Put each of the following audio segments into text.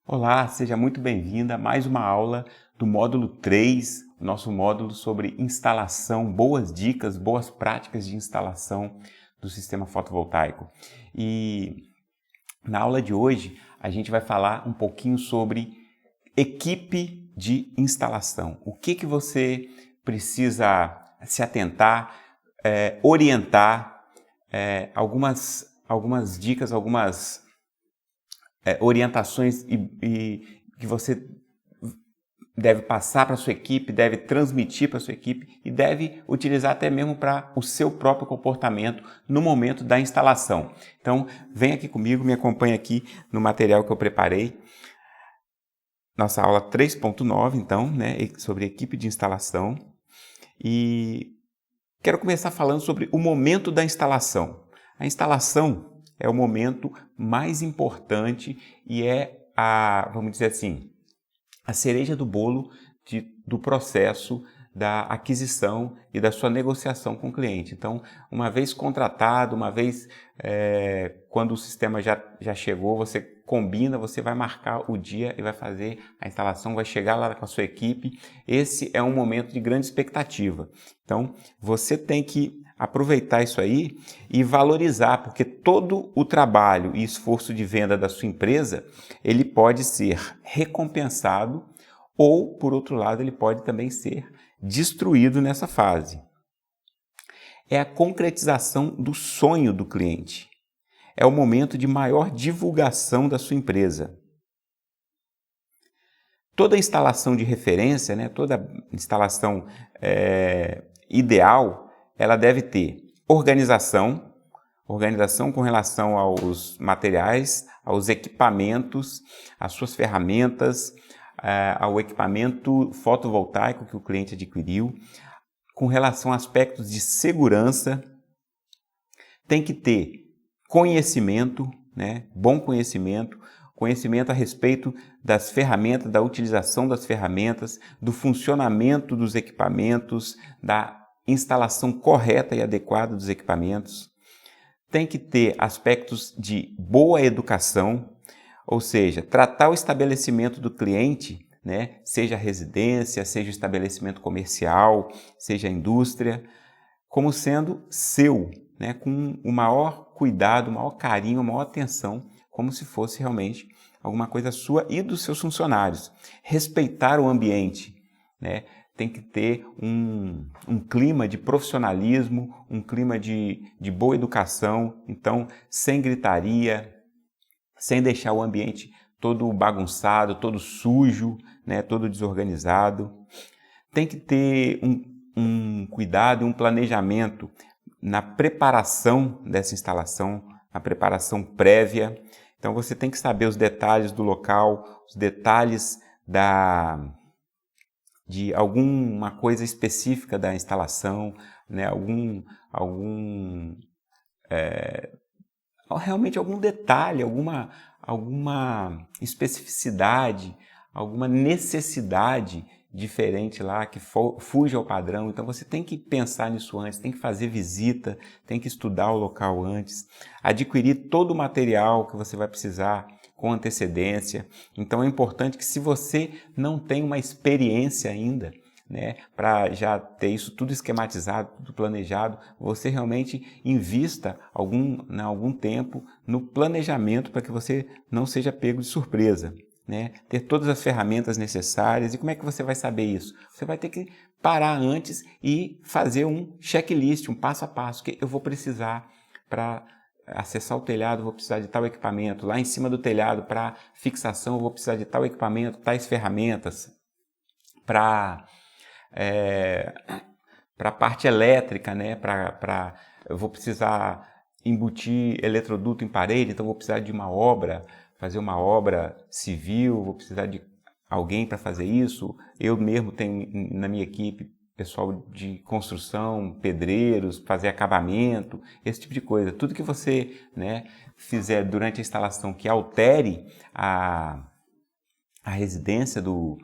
Olá, seja muito bem-vinda a mais uma aula do módulo 3, nosso módulo sobre instalação, boas dicas, boas práticas de instalação do sistema fotovoltaico. E na aula de hoje a gente vai falar um pouquinho sobre equipe de instalação. O que você precisa se atentar, orientar, algumas dicas, algumas orientações que você deve passar para a sua equipe, deve transmitir para a sua equipe e deve utilizar até mesmo para o seu próprio comportamento no momento da instalação. Então, vem aqui comigo, me acompanha aqui no material que eu preparei. Nossa aula 3.9, então, né, sobre equipe de instalação. E quero começar falando sobre o momento da instalação. A instalação é o momento mais importante e é vamos dizer assim, a cereja do bolo do processo da aquisição e da sua negociação com o cliente. Então, uma vez contratado, uma vez quando o sistema já chegou, você combina, você vai marcar o dia e vai fazer a instalação, vai chegar lá com a sua equipe. Esse é um momento de grande expectativa. Então, você tem que aproveitar isso aí e valorizar, porque todo o trabalho e esforço de venda da sua empresa, ele pode ser recompensado ou, por outro lado, ele pode também ser destruído nessa fase. É a concretização do sonho do cliente. É o momento de maior divulgação da sua empresa. Toda instalação de referência, né, toda instalação ideal, ela deve ter organização com relação aos materiais, aos equipamentos, às suas ferramentas, ao equipamento fotovoltaico que o cliente adquiriu, com relação a aspectos de segurança. Tem que ter conhecimento, né, bom conhecimento a respeito das ferramentas, da utilização das ferramentas, do funcionamento dos equipamentos, da instalação correta e adequada dos equipamentos. Tem que ter aspectos de boa educação, ou seja, tratar o estabelecimento do cliente, né, seja residência, seja estabelecimento comercial, seja indústria, como sendo seu, né, com o maior cuidado, o maior carinho, a maior atenção, como se fosse realmente alguma coisa sua e dos seus funcionários. Respeitar o ambiente, né? Tem que ter um clima de profissionalismo, um clima de boa educação, então sem gritaria, sem deixar o ambiente todo bagunçado, todo sujo, né, todo desorganizado. Tem que ter um cuidado e um planejamento na preparação dessa instalação, na preparação prévia. Então você tem que saber os detalhes do local, os detalhes de alguma coisa específica da instalação, né? Realmente algum detalhe, alguma especificidade, alguma necessidade diferente lá que fuja ao padrão. Então você tem que pensar nisso antes, tem que fazer visita, tem que estudar o local antes, adquirir todo o material que você vai precisar com antecedência. Então é importante que, se você não tem uma experiência ainda, né, para já ter isso tudo esquematizado, tudo planejado, você realmente invista algum tempo no planejamento para que você não seja pego de surpresa. Né? Ter todas as ferramentas necessárias. E como é que você vai saber isso? Você vai ter que parar antes e fazer um checklist, um passo a passo, que eu vou precisar para acessar o telhado, eu vou precisar de tal equipamento. Lá em cima do telhado, para fixação, eu vou precisar de tal equipamento, tais ferramentas. Para a parte elétrica, né? Eu vou precisar embutir eletroduto em parede, então eu vou precisar de uma obra, fazer uma obra civil, vou precisar de alguém para fazer isso. Eu mesmo tenho na minha equipe pessoal de construção, pedreiros, fazer acabamento, esse tipo de coisa. Tudo que você, né, fizer durante a instalação que altere a residência ou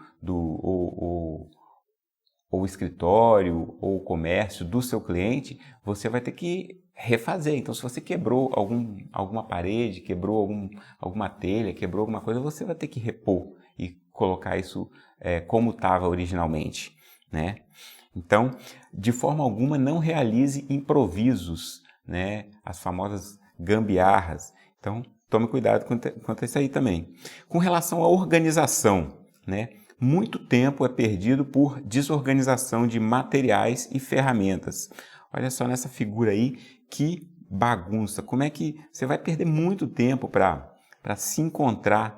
o escritório ou o comércio do seu cliente, você vai ter que refazer. Então, se você quebrou alguma parede, quebrou alguma telha, quebrou alguma coisa, você vai ter que repor e colocar isso como estava originalmente, né? Então, de forma alguma, não realize improvisos, né? As famosas gambiarras. Então, tome cuidado quanto a isso aí também. Com relação à organização, né? Muito tempo é perdido por desorganização de materiais e ferramentas. Olha só nessa figura aí, que bagunça. Como é que você vai perder muito tempo para se encontrar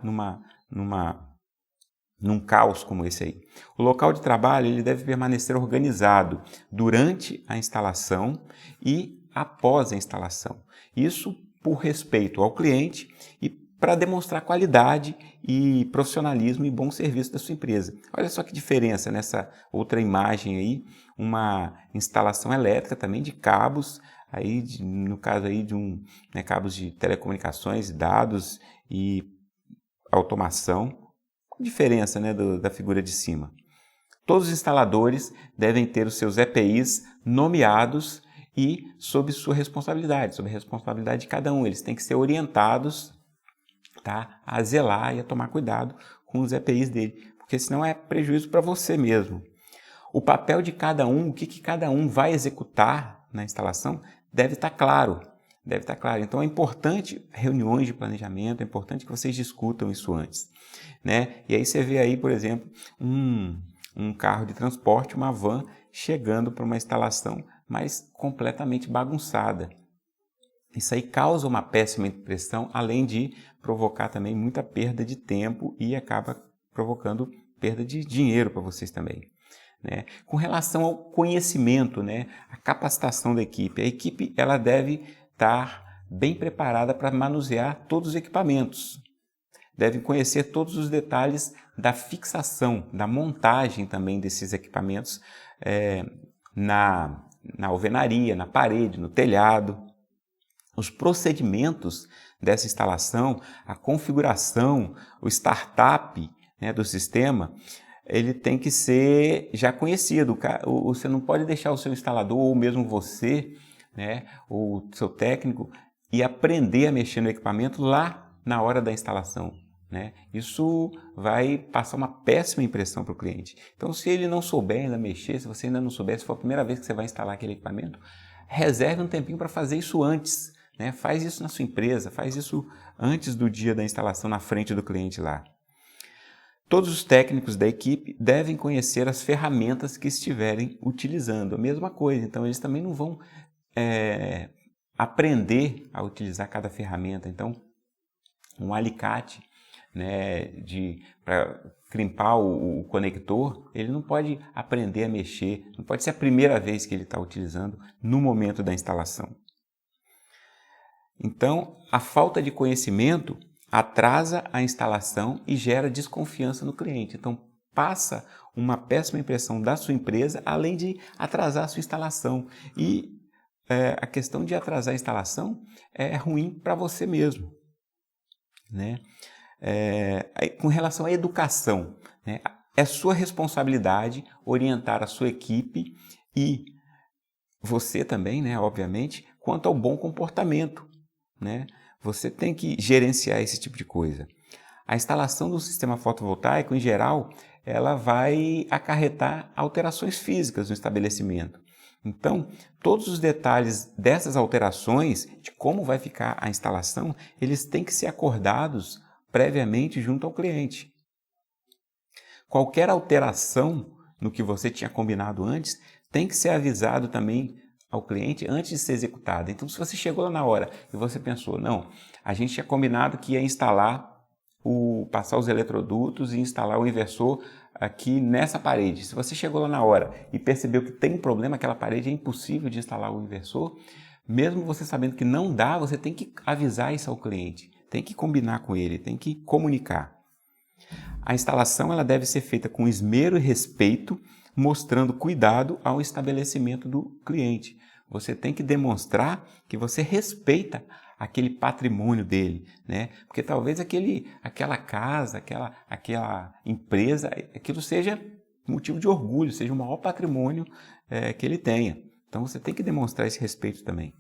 num caos como esse aí? O local de trabalho ele deve permanecer organizado durante a instalação e após a instalação. Isso por respeito ao cliente e para demonstrar qualidade e profissionalismo e bom serviço da sua empresa. Olha só que diferença nessa outra imagem aí, uma instalação elétrica também de cabos, aí no caso aí de cabos de telecomunicações, dados e automação. Diferença, né, da figura de cima. Todos os instaladores devem ter os seus EPIs nomeados e sob sua responsabilidade, sob a responsabilidade de cada um. Eles têm que ser orientados, tá, a zelar e a tomar cuidado com os EPIs dele, porque senão é prejuízo para você mesmo. O papel de cada um, o que cada um vai executar na instalação, deve estar claro. Deve estar claro. Então é importante reuniões de planejamento, é importante que vocês discutam isso antes, né? E aí você vê aí, por exemplo, um carro de transporte, uma van, chegando para uma instalação, mas completamente bagunçada. Isso aí causa uma péssima impressão, além de provocar também muita perda de tempo e acaba provocando perda de dinheiro para vocês também, né? Com relação ao conhecimento, né, a capacitação da equipe, a equipe ela deve estar bem preparada para manusear todos os equipamentos. Devem conhecer todos os detalhes da fixação, da montagem também desses equipamentos na alvenaria, na parede, no telhado. Os procedimentos dessa instalação, a configuração, o startup, né, do sistema, ele tem que ser já conhecido. Você não pode deixar o seu instalador ou mesmo você, né, o seu técnico, e aprender a mexer no equipamento lá na hora da instalação, né? Isso vai passar uma péssima impressão para o cliente. Então, se ele não souber ainda mexer, se você ainda não souber, se for a primeira vez que você vai instalar aquele equipamento, reserve um tempinho para fazer isso antes, né? Faz isso na sua empresa, faz isso antes do dia da instalação na frente do cliente lá. Todos os técnicos da equipe devem conhecer as ferramentas que estiverem utilizando. A mesma coisa, então eles também não vão aprender a utilizar cada ferramenta. Então, um alicate, né, para crimpar o conector, ele não pode aprender a mexer, não pode ser a primeira vez que ele está utilizando no momento da instalação. Então, a falta de conhecimento atrasa a instalação e gera desconfiança no cliente. Então, passa uma péssima impressão da sua empresa, além de atrasar a sua instalação. E a questão de atrasar a instalação é ruim para você mesmo, né? Com relação à educação, né? É sua responsabilidade orientar a sua equipe e você também, né, obviamente, quanto ao bom comportamento, né? Você tem que gerenciar esse tipo de coisa. A instalação do sistema fotovoltaico, em geral, ela vai acarretar alterações físicas no estabelecimento. Então, todos os detalhes dessas alterações, de como vai ficar a instalação, eles têm que ser acordados previamente junto ao cliente. Qualquer alteração no que você tinha combinado antes, tem que ser avisado também ao cliente antes de ser executada. Então, se você chegou lá na hora e você pensou, não, a gente tinha combinado que ia passar os eletrodutos e instalar o inversor aqui nessa parede. Se você chegou lá na hora e percebeu que tem um problema, aquela parede é impossível de instalar o inversor, mesmo você sabendo que não dá, você tem que avisar isso ao cliente, tem que combinar com ele, tem que comunicar. A instalação ela deve ser feita com esmero e respeito, mostrando cuidado ao estabelecimento do cliente. Você tem que demonstrar que você respeita aquele patrimônio dele, né? Porque talvez aquela casa, aquela empresa, aquilo seja motivo de orgulho, seja o maior patrimônio que ele tenha. Então você tem que demonstrar esse respeito também.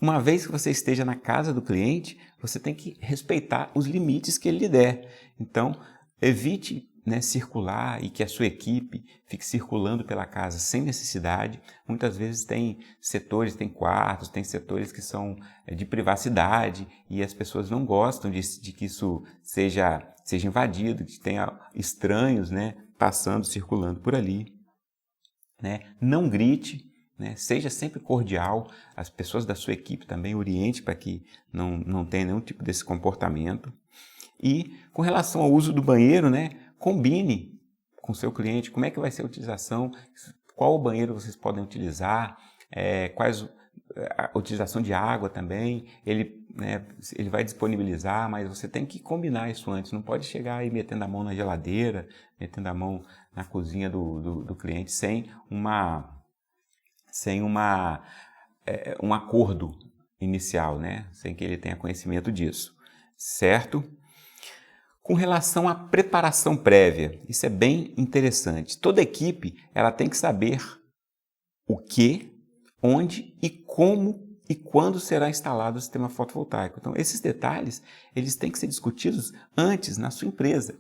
uma vez que você esteja na casa do cliente, você tem que respeitar os limites que ele lhe der. Então, evite, né, circular e que a sua equipe fique circulando pela casa sem necessidade. Muitas vezes tem setores, tem quartos, tem setores que são de privacidade e as pessoas não gostam de que isso seja invadido, que tenha estranhos, né, passando, circulando por ali. Né? Não grite, né? Seja sempre cordial, as pessoas da sua equipe também oriente para que não tenha nenhum tipo desse comportamento. E com relação ao uso do banheiro, né, combine com o seu cliente como é que vai ser a utilização, qual banheiro vocês podem utilizar, a utilização de água também, ele vai disponibilizar, mas você tem que combinar isso antes, não pode chegar aí metendo a mão na geladeira, metendo a mão na cozinha do cliente sem um acordo inicial, né? Sem que ele tenha conhecimento disso, certo? Com relação à preparação prévia, isso é bem interessante. Toda equipe ela tem que saber o que, onde e como e quando será instalado o sistema fotovoltaico. Então, esses detalhes eles têm que ser discutidos antes na sua empresa.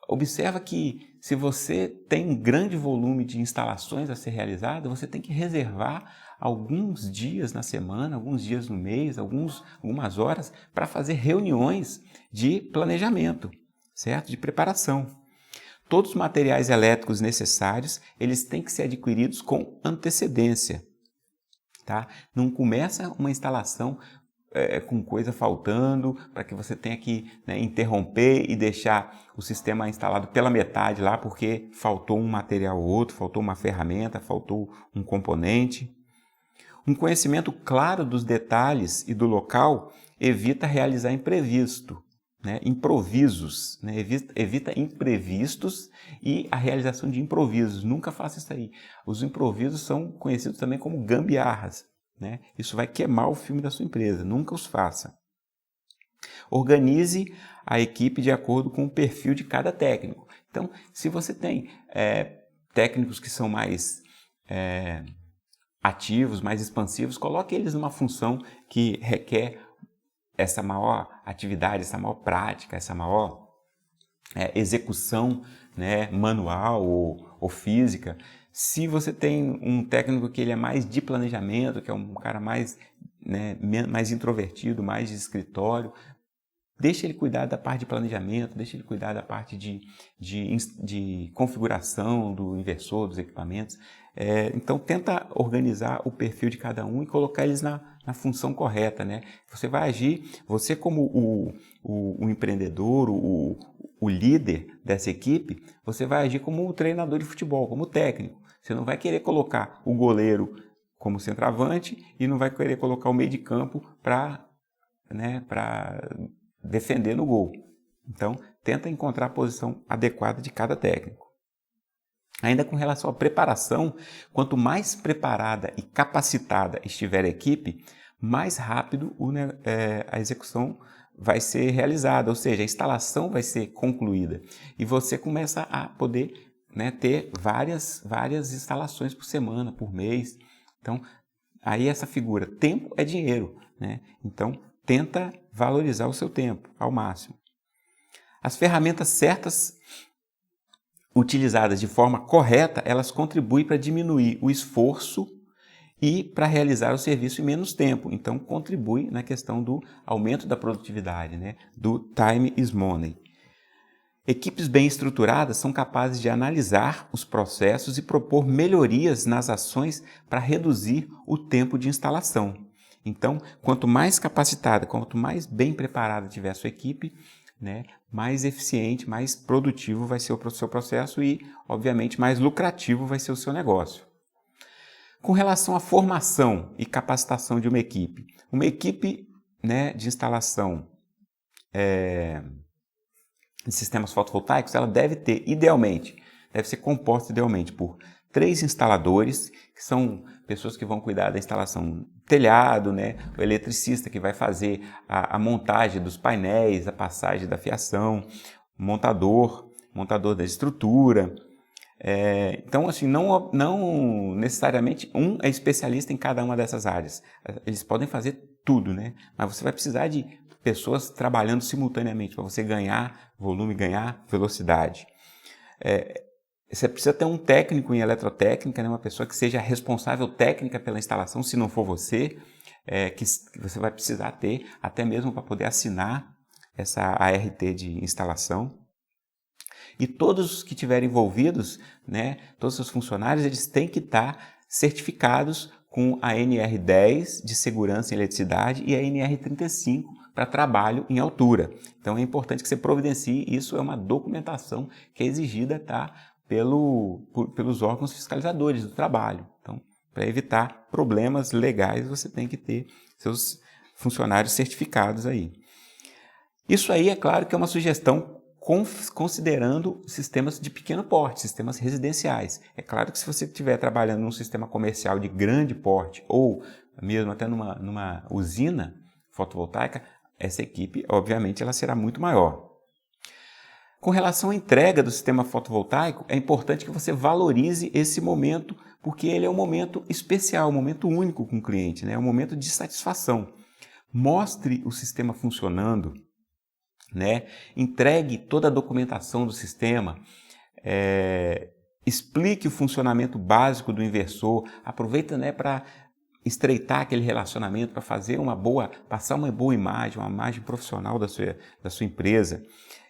Observa que se você tem um grande volume de instalações a ser realizado, você tem que reservar alguns dias na semana, alguns dias no mês, algumas horas para fazer reuniões de planejamento, certo? De preparação. Todos os materiais elétricos necessários, eles têm que ser adquiridos com antecedência, tá? Não começa uma instalação com coisa faltando, para que você tenha que, né, interromper e deixar o sistema instalado pela metade lá, porque faltou um material ou outro, faltou uma ferramenta, faltou um componente. Um conhecimento claro dos detalhes e do local evita realizar imprevisto, né, improvisos, né, evita imprevistos e a realização de improvisos. Nunca faça isso aí. Os improvisos são conhecidos também como gambiarras. Né? Isso vai queimar o filme da sua empresa, nunca os faça. Organize a equipe de acordo com o perfil de cada técnico. Então, se você tem técnicos que são mais ativos, mais expansivos, coloque eles numa função que requer essa maior atividade, essa maior prática, essa maior execução, né, manual ou física. Se você tem um técnico que ele é mais de planejamento, que é um cara mais, né, mais introvertido, mais de escritório, deixa ele cuidar da parte de planejamento, deixa ele cuidar da parte de configuração do inversor, dos equipamentos. Então, tenta organizar o perfil de cada um e colocar eles na função correta, né? Você vai agir, você como o empreendedor, o líder dessa equipe, você vai agir como o treinador de futebol, como o técnico. Você não vai querer colocar o goleiro como centroavante e não vai querer colocar o meio de campo para defender no gol. Então, tenta encontrar a posição adequada de cada técnico. Ainda com relação à preparação, quanto mais preparada e capacitada estiver a equipe, mais rápido a execução vai ser realizada, ou seja, a instalação vai ser concluída e você começa a poder, né, ter várias instalações por semana, por mês. Então, aí essa figura, tempo é dinheiro, né? Então, tenta valorizar o seu tempo ao máximo. As ferramentas certas, utilizadas de forma correta, elas contribuem para diminuir o esforço e para realizar o serviço em menos tempo. Então, contribui na questão do aumento da produtividade, né? Do time is money. Equipes bem estruturadas são capazes de analisar os processos e propor melhorias nas ações para reduzir o tempo de instalação. Então, quanto mais capacitada, quanto mais bem preparada tiver a sua equipe, né, mais eficiente, mais produtivo vai ser o seu processo e, obviamente, mais lucrativo vai ser o seu negócio. Com relação à formação e capacitação de uma equipe, né, de instalação de sistemas fotovoltaicos, ela deve ser composta idealmente por 3 instaladores, que são pessoas que vão cuidar da instalação do telhado, né? O eletricista que vai fazer a montagem dos painéis, a passagem da fiação, montador da estrutura, Então, assim, não necessariamente um é especialista em cada uma dessas áreas. Eles podem fazer tudo, né? Mas você vai precisar de pessoas trabalhando simultaneamente para você ganhar volume, ganhar velocidade. Você precisa ter um técnico em eletrotécnica, né? Uma pessoa que seja responsável técnica pela instalação, se não for você, que você vai precisar ter até mesmo para poder assinar essa ART de instalação. E todos os que estiverem envolvidos, né, todos os funcionários, eles têm que estar certificados com a NR10 de segurança em eletricidade e a NR35 para trabalho em altura. Então é importante que você providencie, isso é uma documentação que é exigida, tá, pelos órgãos fiscalizadores do trabalho. Então, para evitar problemas legais, você tem que ter seus funcionários certificados aí. Isso aí, é claro que é uma sugestão considerando sistemas de pequeno porte, sistemas residenciais. É claro que se você estiver trabalhando num sistema comercial de grande porte ou mesmo até numa usina fotovoltaica, essa equipe, obviamente, ela será muito maior. Com relação à entrega do sistema fotovoltaico, é importante que você valorize esse momento, porque ele é um momento especial, um momento único com o cliente, né? É um momento de satisfação. Mostre o sistema funcionando, né? Entregue toda a documentação do sistema, explique o funcionamento básico do inversor, aproveita, né, para estreitar aquele relacionamento, para passar uma boa imagem, uma imagem profissional da sua empresa.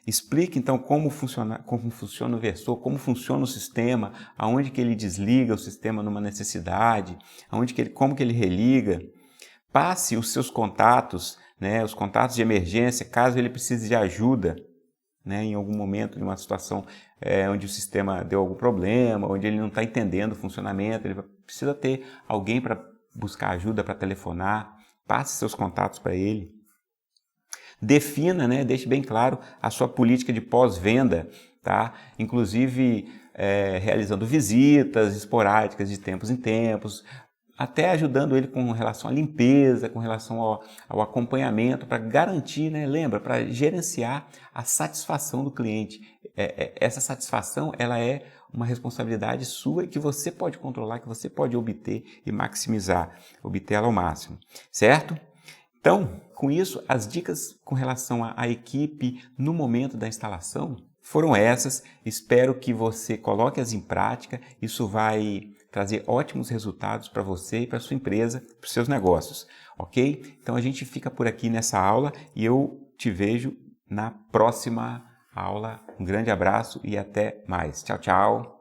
Explique então como funciona o inversor, como funciona o sistema, aonde que ele desliga o sistema numa necessidade, como que ele religa. Passe os seus contatos, né, os contatos de emergência, caso ele precise de ajuda, né, em algum momento, em uma situação onde o sistema deu algum problema, onde ele não está entendendo o funcionamento, ele precisa ter alguém para buscar ajuda, para telefonar. Passe seus contatos para ele. Defina, né, deixe bem claro a sua política de pós-venda, tá? Inclusive realizando visitas esporádicas de tempos em tempos, até ajudando ele com relação à limpeza, com relação ao acompanhamento, para garantir, né, lembra, para gerenciar a satisfação do cliente. Essa satisfação, ela é uma responsabilidade sua e que você pode controlar, que você pode obter e maximizar, obter ela ao máximo, certo? Então, com isso, as dicas com relação à equipe no momento da instalação foram essas. Espero que você coloque-as em prática. Isso vai trazer ótimos resultados para você e para a sua empresa, para os seus negócios, ok? Então a gente fica por aqui nessa aula e eu te vejo na próxima aula. Um grande abraço e até mais. Tchau, tchau!